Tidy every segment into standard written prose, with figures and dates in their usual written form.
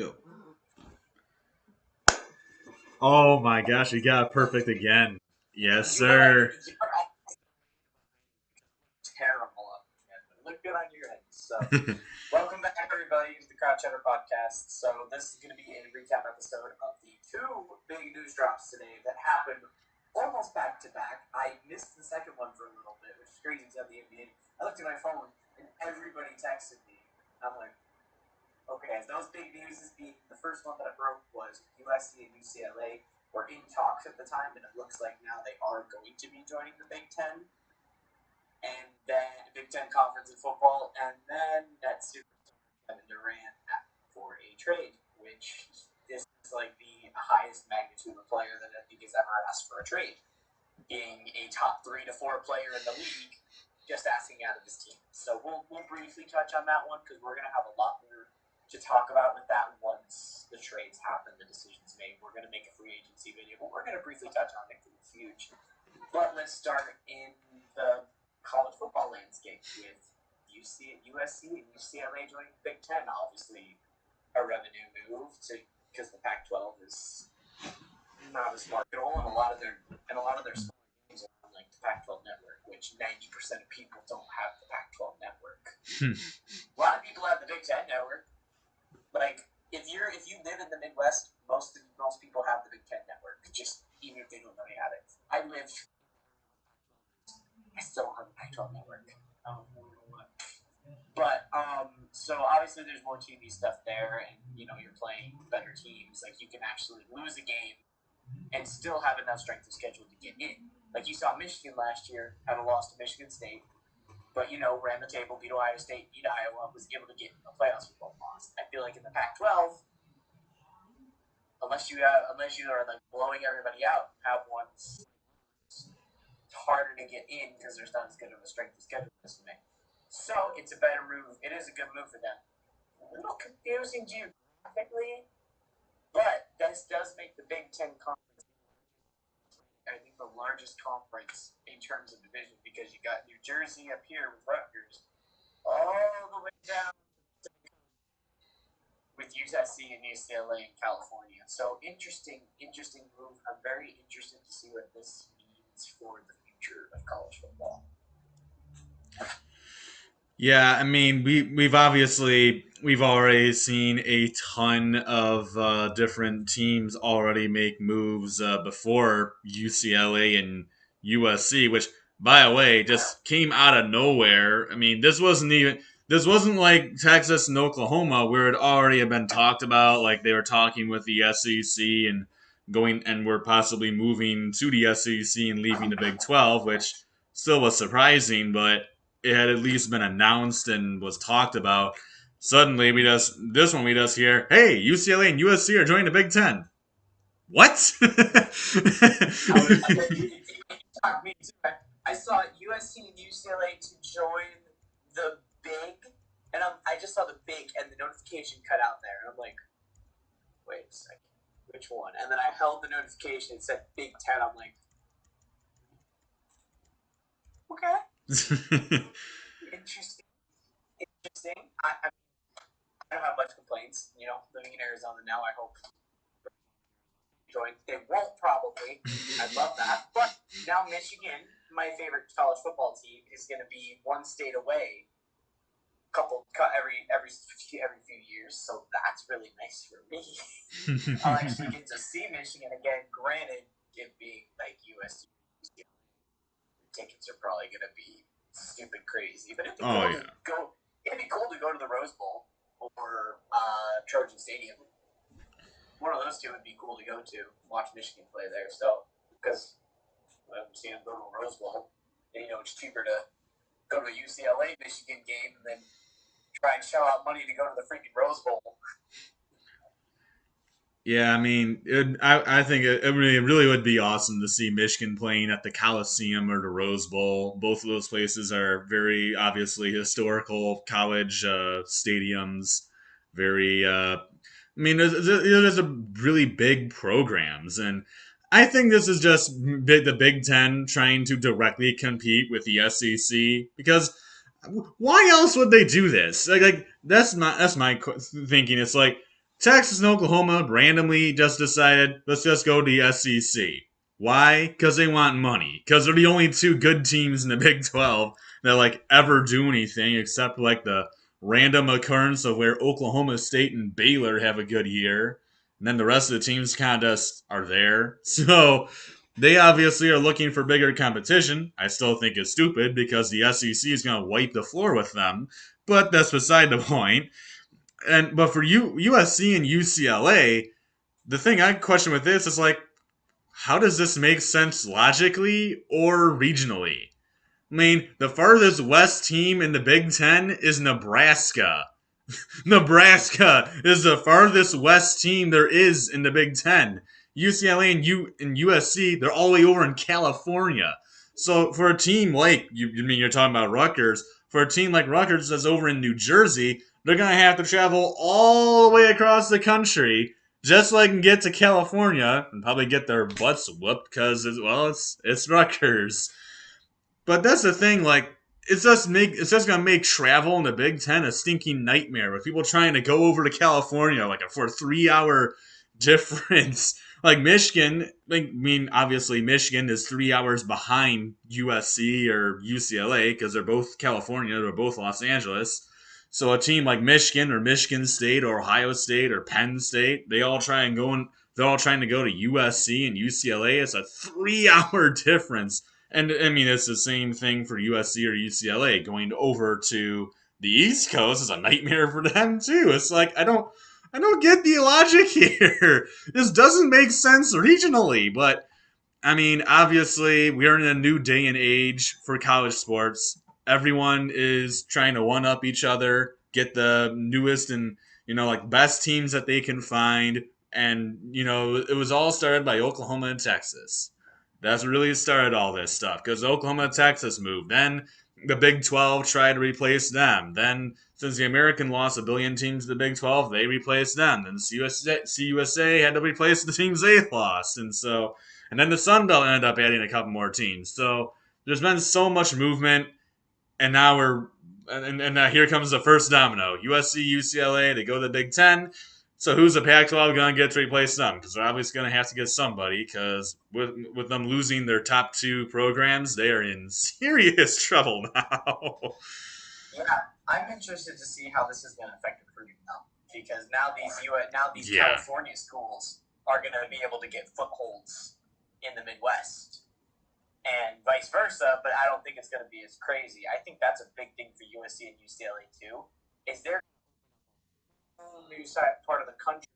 Go. Oh my gosh, you got it perfect again. Yes, sir. You're terrible at it. Look good on your head. So, welcome back, everybody, to the Crouch Cheddar Podcast. So, this is going to be a recap episode of the two big news drops today that happened almost back to back. I missed the second one for a little bit, which is crazy to have the NBA. I looked at my phone and everybody texted me. I'm like, okay, those big news is the first one that I broke was USC and UCLA were in talks at the time, and it looks like now they are going to be joining the Big Ten, and then the Big Ten Conference in football, and then that superstar Kevin Durant for a trade, which is like the highest magnitude of player that I think has ever asked for a trade, being a top 3 to 4 player in the league, just asking out of his team. So we'll briefly touch on that one because we're going to have a lot more to talk about with that once the trades happen, the decisions made. We're going to make a free agency video, but we're going to briefly touch on it because it's huge. But let's start in the college football landscape with USC and UCLA joining the Big Ten. Obviously, a revenue move because the Pac-12 is not as marketable, and a lot of their small games are on like the Pac-12 network, which 90% of people don't have the Pac-12 network. A lot of people have the Big Ten network. Like if you live in the Midwest, most people have the Big Ten network. Just even if they don't know they have it. I still don't have the Pac-12 network. But so obviously there's more TV stuff there, and you're playing better teams. Like you can actually lose a game and still have enough strength of schedule to get in. Like you saw Michigan last year had a loss to Michigan State, but ran the table, beat Ohio State, beat Iowa, was able to get in the playoffs with one loss. I feel like in the Pac-12, unless you are like blowing everybody out, have one. It's harder to get in because there's not as good of a strength of schedule as to make. So it's a better move. It is a good move for them. A little confusing geographically, but this does make the Big Ten Conference, I think, the largest conference in terms of division because you got New Jersey up here with Rutgers, all the way down with USC and UCLA in California. So interesting move. I'm very interested to see what this means for the future of college football. Yeah, I mean, we've already seen a ton of different teams already make moves before UCLA and USC, which, by the way, just came out of nowhere. I mean, this wasn't like Texas and Oklahoma where it already had been talked about. Like they were talking with the SEC and going and were possibly moving to the SEC and leaving the Big 12, which still was surprising, but it had at least been announced and was talked about. Suddenly, we just hear, hey, UCLA and USC are joining the Big Ten. What? Me too. I saw USC and UCLA to join the Big, and I just saw the Big, and the notification cut out there, and I'm like, wait a second, which one? And then I held the notification, it said Big Ten. I'm like, okay. Interesting. I don't have much complaints. Living in Arizona now, I hope join. They won't probably. I'd love that. But now Michigan, my favorite college football team, is going to be one state away. Every few years, so that's really nice for me. I'll actually get to see Michigan again. Granted, it being like USC, tickets are probably going to be stupid crazy, but it'd be cool to go to the Rose Bowl or Trojan Stadium. One of those two would be cool to go to. Watch Michigan play there. So, because I'm seeing them go to a Rose Bowl, and it's cheaper to go to a UCLA Michigan game and then try and shell out money to go to the freaking Rose Bowl. Yeah, I mean, I think it really would be awesome to see Michigan playing at the Coliseum or the Rose Bowl. Both of those places are very obviously historical college stadiums. Very, I mean, there's a really big programs, and I think this is just the Big Ten trying to directly compete with the SEC because why else would they do this? Like that's my thinking. It's like Texas and Oklahoma randomly just decided, let's just go to the SEC. Why? Because they want money. Because they're the only two good teams in the Big 12 that like ever do anything except like the random occurrence of where Oklahoma State and Baylor have a good year. And then the rest of the teams kind of just are there. So they obviously are looking for bigger competition. I still think it's stupid because the SEC is going to wipe the floor with them. But that's beside the point. And but for USC and UCLA, the thing I question with this is like, how does this make sense logically or regionally? I mean, the farthest west team in the Big Ten is Nebraska. Nebraska is the farthest west team there is in the Big Ten. UCLA and USC, they're all the way over in California. So for a team like you mean you're talking about Rutgers, for a team like Rutgers that's over in New Jersey, they're gonna have to travel all the way across the country just so they can get to California and probably get their butts whooped because it's Rutgers. But that's the thing, like it's just gonna make travel in the Big Ten a stinking nightmare with people trying to go over to California like for a 3 hour difference. Like Michigan, like, I mean, obviously Michigan is 3 hours behind USC or UCLA because they're both California, they're both Los Angeles. So a team like Michigan or Michigan State or Ohio State or Penn State, they're all trying to go to USC and UCLA. It's a 3 hour difference, and I mean, it's the same thing for USC or UCLA. Going over to the East Coast is a nightmare for them too. It's like I don't get the logic here. This doesn't make sense regionally, but I mean, obviously, we are in a new day and age for college sports. Everyone is trying to one up each other, get the newest and like best teams that they can find, and it was all started by Oklahoma and Texas. That's really started all this stuff because Oklahoma and Texas moved. Then the Big 12 tried to replace them. Then since the American lost a billion teams to the Big 12, they replaced them. Then CUSA had to replace the teams they lost, and then the Sun Belt ended up adding a couple more teams. So there's been so much movement, and now now here comes the first domino. USC, UCLA, they go to the Big Ten. So who's the Pac-12 going to get to replace them? Because they're obviously going to have to get somebody. Because with them losing their top two programs, they are in serious trouble now. Yeah, I'm interested to see how this is going to affect recruiting now, because now these Yeah. California schools are going to be able to get footholds in the Midwest, and vice versa. But I don't think it's going to be as crazy. I think that's a big thing for USC and UCLA too. Is they're new side part of the country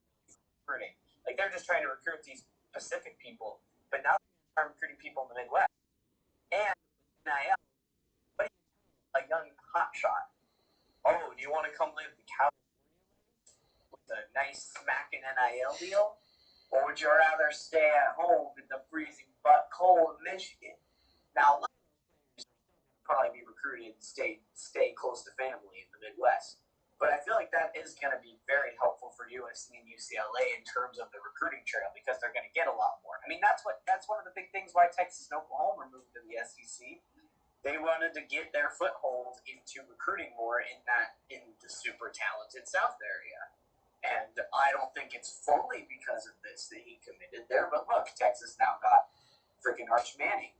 recruiting. Like they're just trying to recruit these Pacific people, but now they're recruiting people in the Midwest and NIL. What a young hotshot. Oh, do you want to come live in California with a nice smacking NIL deal? Or would you rather stay at home in the freezing but cold Michigan? Now, probably be recruited and stay close to family in the Midwest. But I feel like that is going to be very helpful for USC and UCLA in terms of the recruiting trail because they're going to get a lot more. I mean, that's one of the big things why Texas and Oklahoma moved to the SEC. They wanted to get their foothold into recruiting more in the super talented South area. And I don't think it's fully because of this that he committed there. But look, Texas now got freaking Arch Manning,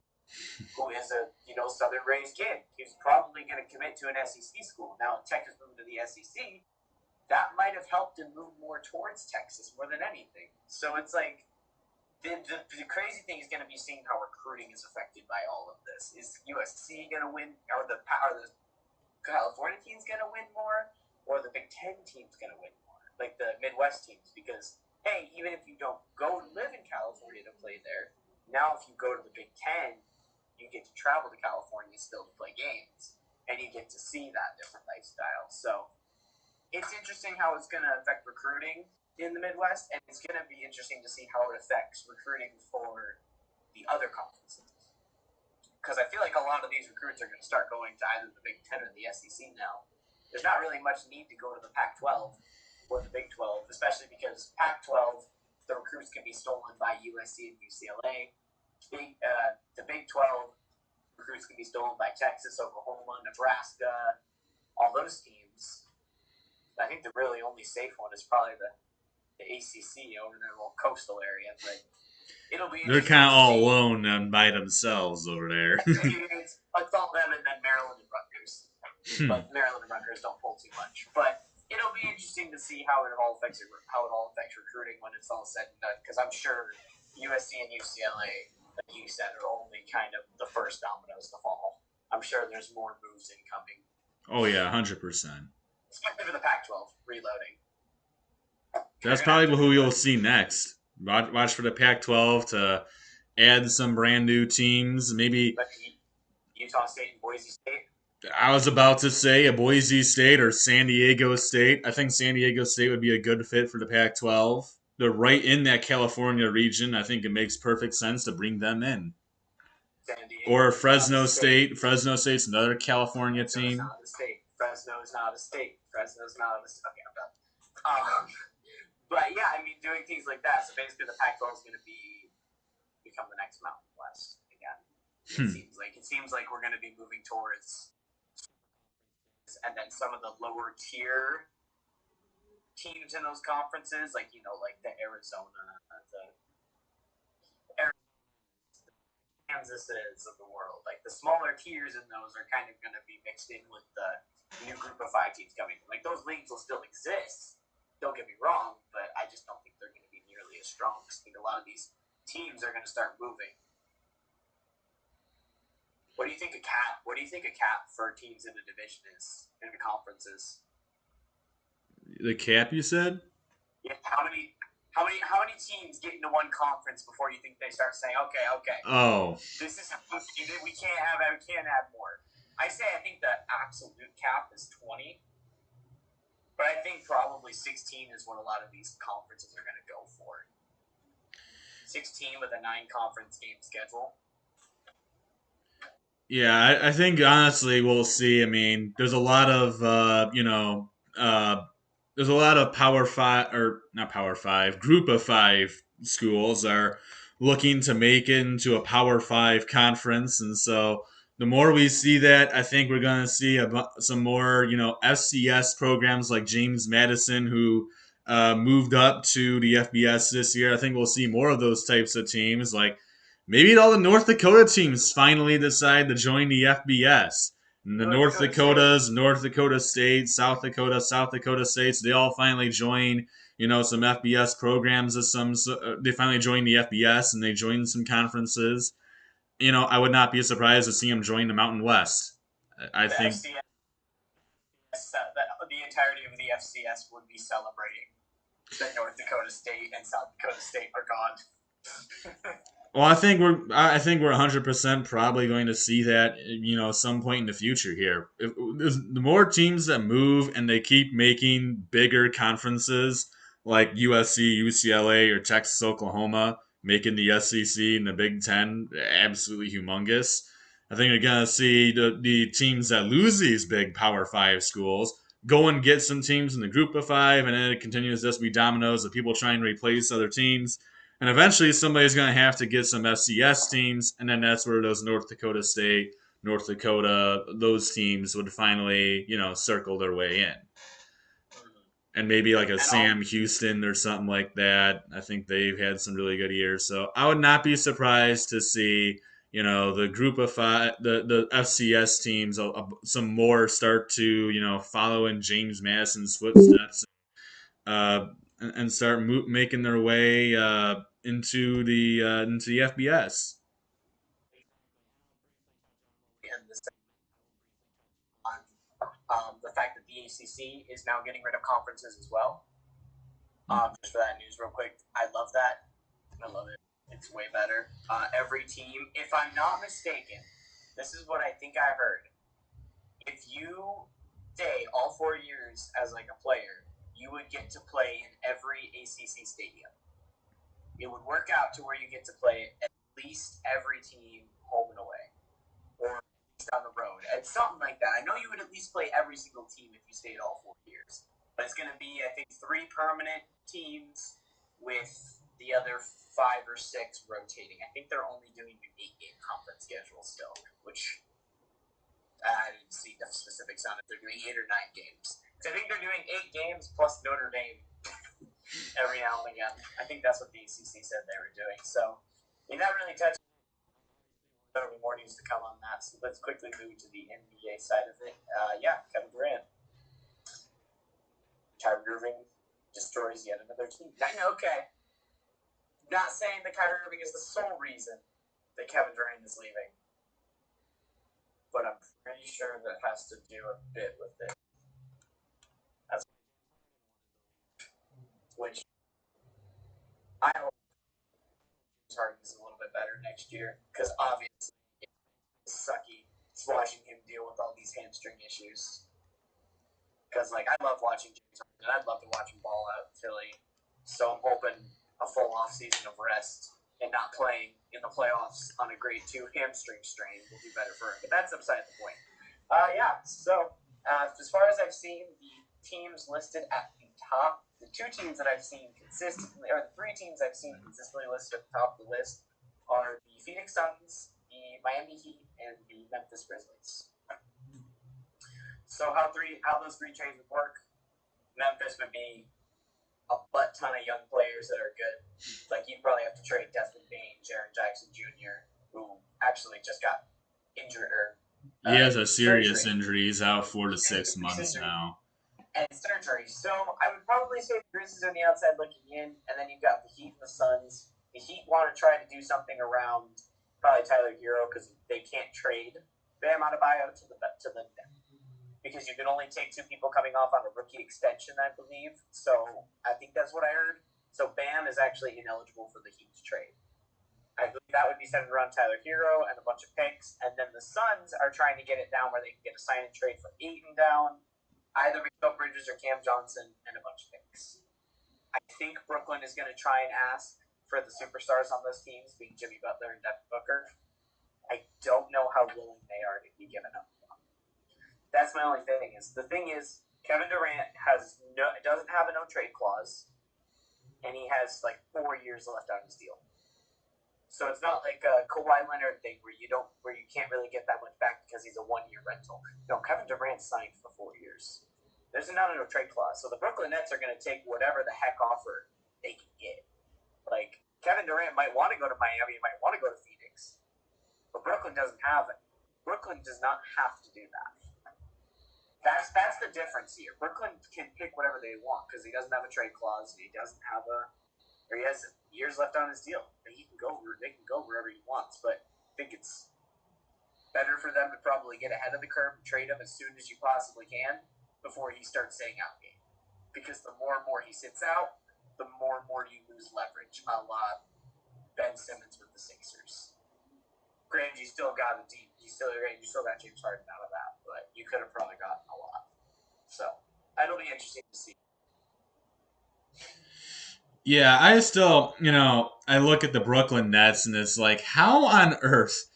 who is a Southern raised kid. He's probably going to commit to an SEC school. Now, Texas moved to the SEC. That might have helped him move more towards Texas more than anything. So it's like the crazy thing is going to be seeing how recruiting is affected by all of this. Is USC going to win, or the California team's going to win more, or the Big Ten team's going to win more, like the Midwest teams? Because hey, even if you don't go and live in California to play there, now if you go to the Big Ten, you get to travel to California still to play games, and you get to see that different lifestyle. So it's interesting how it's going to affect recruiting in the Midwest, and it's going to be interesting to see how it affects recruiting for the other conferences. Because I feel like a lot of these recruits are going to start going to either the Big Ten or the SEC now. There's not really much need to go to the Pac-12 or the Big 12, especially because Pac-12, the recruits can be stolen by USC and UCLA. The Big 12 recruits can be stolen by Texas, Oklahoma, Nebraska, all those teams. I think the really only safe one is probably the ACC over in their little coastal area, but it'll be They're interesting kind of to all see. alone and by themselves over there. It's all them and then Maryland and Rutgers. But Maryland and Rutgers don't pull too much. But it'll be interesting to see how it all affects recruiting when it's all said and done. Because I'm sure USC and UCLA, like you said, are only kind of the first dominoes to fall. I'm sure there's more moves incoming. Oh yeah, 100%. Especially for the Pac-12 reloading. That's probably who you'll see next. Watch for the Pac-12 to add some brand new teams. Maybe Like Utah State and Boise State. I was about to say a Boise State or San Diego State. I think San Diego State would be a good fit for the Pac-12. They're right in that California region. I think it makes perfect sense to bring them in. San Diego Or is not a Fresno state. State. Fresno State's another California Fresno is team. not a state. Fresno is not a state. Fresno is not a state. Okay, I'm done. But yeah, I mean, doing things like that. So basically, the Pac-12 is going to become the next Mountain West again. It seems like we're going to be moving towards, and then some of the lower tier teams in those conferences, like like the Arizona, the Kansases of the world, like the smaller tiers in those are kind of going to be mixed in with the new group of 5 teams coming. Like those leagues will still exist. Don't get me wrong, but I just don't think they're going to be nearly as strong. I think a lot of these teams are going to start moving. What do you think a cap? What do you think a cap for teams in the division is in the conferences? The cap, you said? Yeah, how many teams get into one conference before you think they start saying, okay, Oh, this is we can't have more. I think the absolute cap is 20, but I think probably 16 is what a lot of these conferences are going to go for. 16 with a 9-conference game schedule. yeah. I think honestly we'll see. I mean, there's a lot of there's a lot of Power Five or not Power Five, Group of Five schools are looking to make it into a Power Five conference, and so the more we see that, I think we're going to see some more FCS programs like James Madison who moved up to the FBS this year. I think we'll see more of those types of teams. Like maybe all the North Dakota teams finally decide to join the FBS. And the North Dakotas, North Dakota State, South Dakota, South Dakota States, they all finally join, some FBS programs. They finally joined the FBS and they joined some conferences. I would not be surprised to see them join the Mountain West. I The think, FCS, the entirety of the FCS would be celebrating that North Dakota State and South Dakota State are gone. well, I think we're 100% probably going to see that, some point in the future here. The more teams that move and they keep making bigger conferences like USC, UCLA, or Texas, Oklahoma, making the SEC and the Big Ten absolutely humongous. I think you're gonna see the teams that lose these big Power Five schools go and get some teams in the Group of Five, and then it continues to just be dominoes of people trying to replace other teams. And eventually, somebody's going to have to get some FCS teams, and then that's where those North Dakota State, North Dakota, those teams would finally, circle their way in. And maybe like a Sam Houston or something like that. I think they've had some really good years. So I would not be surprised to see, the Group of Five, the FCS teams, some more start to, follow in James Madison's footsteps and start making their way into the FBS. And the fact that the ACC is now getting rid of conferences as well. Just for that news, real quick, I love that. I love it. It's way better. Every team, if I'm not mistaken, this is what I think I heard. If you stay all 4 years as like a player, you would get to play in every ACC stadium. It would work out to where you get to play at least every team home and away, or down the road. It's something like that. I know you would at least play every single team if you stayed all 4 years. But it's going to be, I think, 3 permanent teams with the other 5 or 6 rotating. I think they're only doing an 8-game conference schedule still, which I didn't see the specifics on it. They're doing 8 or 9 games. So I think they're doing 8 games plus Notre Dame. every now and again. I think that's what the ACC said they were doing. So we never really touched. There'll be more news to come on that. So let's quickly move to the NBA side of it. Yeah, Kevin Durant, Kyrie Irving destroys yet another team. Okay, not saying that Kyrie Irving is the sole reason that Kevin Durant is leaving, but I'm pretty sure that has to do a bit with it. That's which I hope Harden is a little bit better next year because obviously it's sucky watching him deal with all these hamstring issues. Because like I love watching James Harden, and I'd love to watch him ball out in Philly. So I'm hoping a full off season of rest and not playing in the playoffs on a grade 2 hamstring strain will be better for him. But that's upside the point. Yeah. So as far as I've seen, the teams listed at the top, the two teams that I've seen consistently, or the three teams I've seen consistently listed at the top of the list are the Phoenix Suns, the Miami Heat, and the Memphis Grizzlies. So how those three trades would work? Memphis would be a butt ton of young players that are good. Like you'd probably have to trade Desmond Bain, Jaren Jackson Jr., who actually just got injured or He has a serious surgery. injury. He's out 4 to 6 months now. And surgery. So I would probably say the Grizzlies are on the outside looking in, and then you've got the Heat and the Suns. The Heat want to try to do something around probably Tyler Hero because they can't trade Bam Adebayo to the because you can only take two people coming off on a rookie extension, I believe. So I think that's what I heard. So Bam is actually ineligible for the Heat trade. I believe that would be centered around Tyler Hero and a bunch of picks. And then the Suns are trying to get it down where they can get a sign and trade for Ayton down, either Mikal Bridges or Cam Johnson, and a bunch of picks. I think Brooklyn is going to try and ask for the superstars on those teams, being Jimmy Butler and Devin Booker. I don't know how willing they are to be given up. That's my only thing. Kevin Durant doesn't have a no trade clause, and he has like 4 years left on his deal. So it's not like a Kawhi Leonard thing where you can't really get that much back because he's a 1-year rental. No, Kevin Durant signed for 4 years. There's not a no trade clause, so the Brooklyn Nets are going to take whatever the heck offer they can get. Like Kevin Durant might want to go to Miami, might want to go to Phoenix, but Brooklyn doesn't have it. Brooklyn does not have to do that. That's the difference here. Brooklyn can pick whatever they want because he doesn't have a trade clause. He has years left on his deal. They can go wherever he wants. But I think it's better for them to probably get ahead of the curve and trade him as soon as you possibly can before he starts staying out game. Because the more and more he sits out, the more and more you lose leverage, a la Ben Simmons with the Sixers. Granted, you still got James Harden out of that, but you could have probably gotten a lot. So it'll be interesting to see. Yeah, I still, I look at the Brooklyn Nets and it's like, how on earth?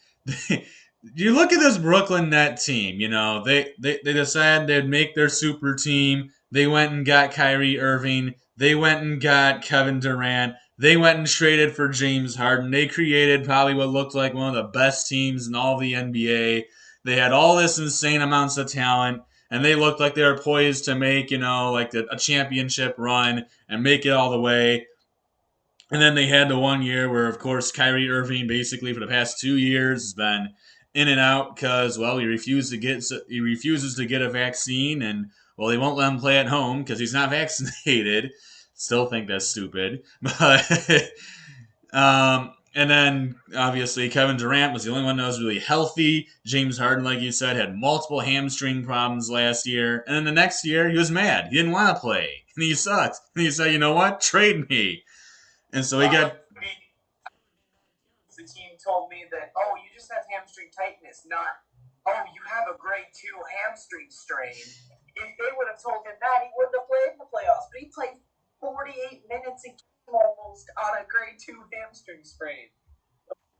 You look at this Brooklyn Net team, they decided they'd make their super team. They went and got Kyrie Irving. They went and got Kevin Durant. They went and traded for James Harden. They created probably what looked like one of the best teams in all the NBA. They had all this insane amounts of talent, and they looked like they were poised to make, like a championship run and make it all the way. And then they had the 1 year where, of course, Kyrie Irving basically for the past 2 years has been in and out because, well, he refuses to get a vaccine, and well, they won't let him play at home because he's not vaccinated. Still think that's stupid, but and then obviously Kevin Durant was the only one that was really healthy. James Harden, like you said, had multiple hamstring problems last year, and then the next year he was mad. He didn't want to play, and he sucked. And he said, "You know what? Trade me." And so he got. The team told me that, you just have hamstring tightness, not, you have a grade 2 hamstring strain. If they would have told him that, he wouldn't have played in the playoffs. But he played 48 minutes a game almost on a grade 2 hamstring sprain.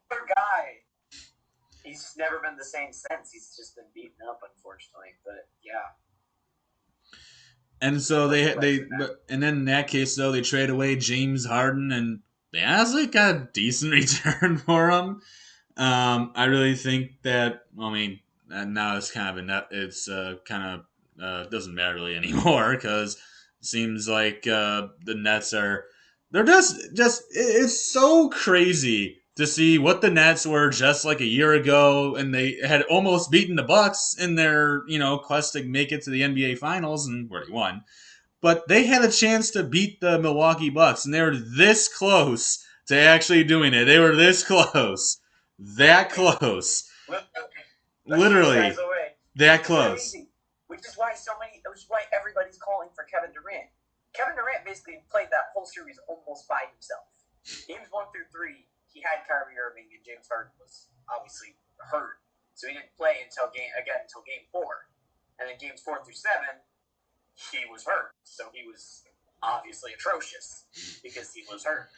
Poor guy. He's never been the same since. He's just been beaten up, unfortunately. But yeah. And so and then in that case though they trade away James Harden and they honestly got a decent return for him. I really think that now it's kind of doesn't matter really anymore because Seems like the Nets are they're just it's so crazy to see what the Nets were just like a year ago, and they had almost beaten the Bucks in their quest to make it to the NBA Finals, and where they won. But they had a chance to beat the Milwaukee Bucks, and they were this close to actually doing it. They were this close, that close, A few guys literally away, that which is close. crazy. Which is why everybody's calling for Kevin Durant. Kevin Durant basically played that whole series almost by himself. Games 1 through 3, he had Kyrie Irving, and James Harden was obviously hurt, so he didn't play until game 4, and then games 4 through 7, he was hurt, so he was obviously atrocious because he was hurt.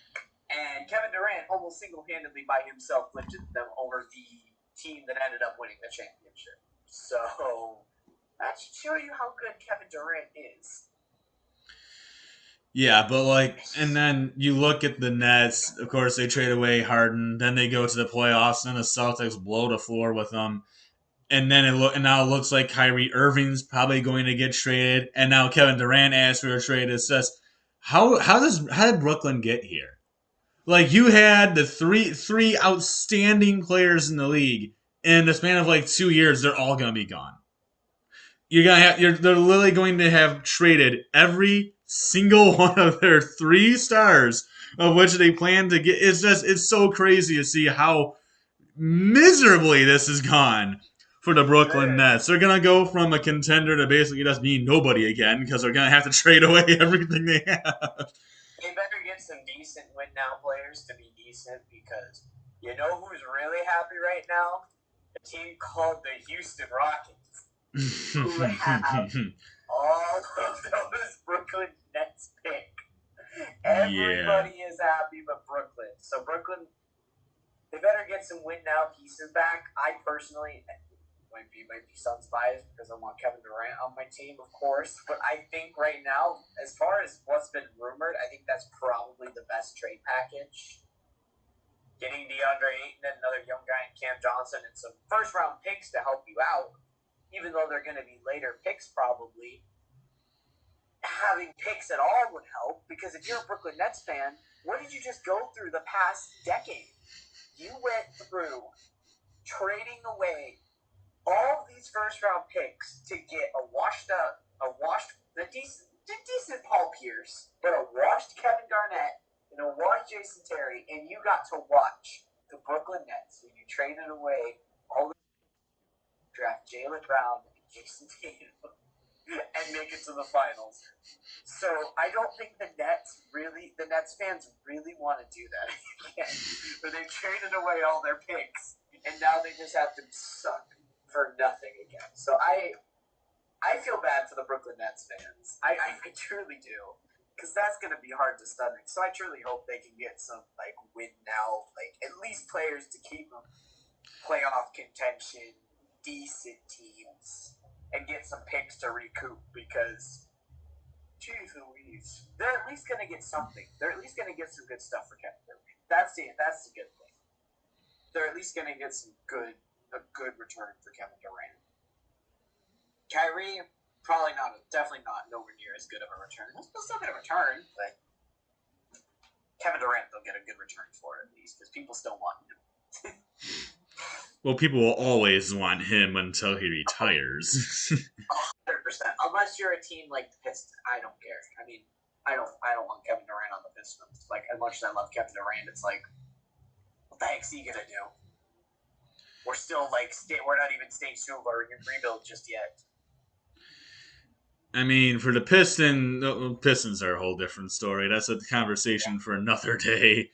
And Kevin Durant almost single-handedly by himself lifted them over the team that ended up winning the championship. So that should show you how good Kevin Durant is. Yeah, but and then you look at the Nets. Of course, they trade away Harden. Then they go to the playoffs, and the Celtics blow the floor with them. And then and now it looks like Kyrie Irving's probably going to get traded, and now Kevin Durant asked for a trade. It says, how did Brooklyn get here? Like you had the three outstanding players in the league in the span of like 2 years, they're all gonna be gone. They're literally going to have traded every single one of their 3 stars of which they plan to get. It's so crazy to see how miserably this has gone for the Brooklyn Nets. They're gonna go from a contender to basically just being nobody again because they're gonna have to trade away everything they have. They better get some decent win now players to be decent, because you know who's really happy right now? A team called the Houston Rockets, who have all of those Brooklyn Nets pick. Yeah. Everybody is happy but Brooklyn. So Brooklyn, they better get some win now pieces back. I personally might be Suns biased because I want Kevin Durant on my team, of course. But I think right now, as far as what's been rumored, I think that's probably the best trade package. Getting DeAndre Ayton and another young guy in Cam Johnson and some first round picks to help you out, even though they're going to be later picks probably. Having picks at all would help, because if you're a Brooklyn Nets fan, what did you just go through the past decade? You went through trading away all of these first round picks to get decent Paul Pierce, but a washed Kevin Garnett and a washed Jason Terry, and you got to watch the Brooklyn Nets when you traded away all the draft Jaylen Brown and Jason Tatum and make it to the finals. So I don't think the Nets fans really want to do that again, where they've traded away all their picks and now they just have to suck for nothing again. So I feel bad for the Brooklyn Nets fans. I truly do, because that's going to be hard to stomach. So I truly hope they can get some win now, at least players to keep them playoff contention, decent teams, and get some picks to recoup, because jeez Louise, they're at least going to get something. They're at least going to get some good stuff for Kevin Durant. That's the good thing. They're at least going to get a good return for Kevin Durant. Kyrie, probably not, definitely not, nowhere near as good of a return. They'll still get a return, but Kevin Durant, they'll get a good return for it at least, because people still want him. Well, people will always want him until he retires. 100%. Unless you're a team like the Pistons, I don't care. I mean, I don't want Kevin Durant on the Pistons. As much as I love Kevin Durant, it's like, what the heck's he gonna do? We're still we're not even stage 2 of our rebuild just yet. I mean, for the Pistons are a whole different story. That's a conversation for another day.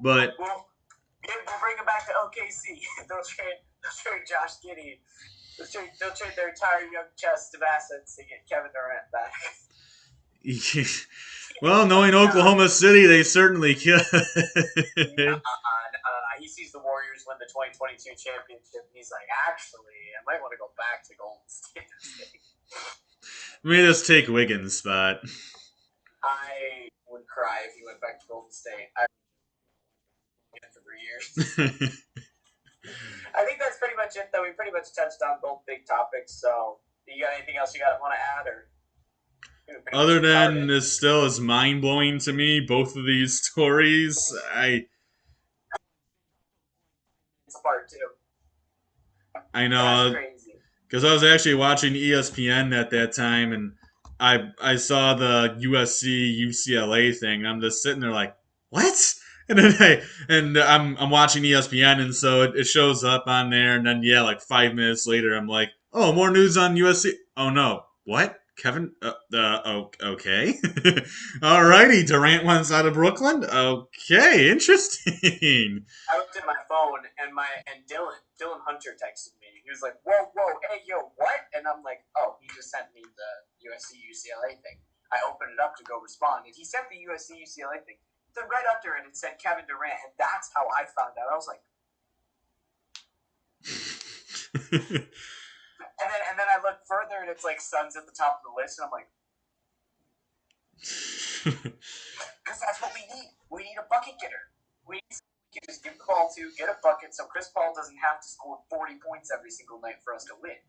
But we'll bring him back to OKC. They'll trade Josh Giddey. They'll trade their entire young chest of assets to get Kevin Durant back. Well, knowing Oklahoma City, they certainly could. He sees the Warriors win the 2022 championship, and he's like, actually, I might want to go back to Golden State. Let me just take Wiggins' spot. I would cry if he went back to Golden State. For 3 years. I think that's pretty much it, though. We pretty much touched on both big topics. So, you got anything else you want to add, or? It was Other than retarded. this, still is mind blowing to me. Both of these stories, It's a part two. I That's know crazy. because I was actually watching ESPN at that time, and I saw the USC UCLA thing. I'm just sitting there like, what? And then I'm watching ESPN, and so it shows up on there, and then yeah, like 5 minutes later, I'm like, oh, more news on USC. Oh no, what? Kevin? Oh, okay. Alrighty, Durant wants out of Brooklyn. Okay, interesting. I looked at my phone and Dylan Hunter texted me. He was like, "Whoa, whoa, hey, yo, what?" And I'm like, "Oh, he just sent me the USC UCLA thing." I opened it up to go respond, and he sent the USC UCLA thing. Then right under it, it said Kevin Durant, and that's how I found out. I was like, and then I looked further, and it's like Suns at the top of the list, and I'm like, because that's what we need. We need a bucket getter. We need to just give the ball to, get a bucket, so Chris Paul doesn't have to score 40 points every single night for us to win.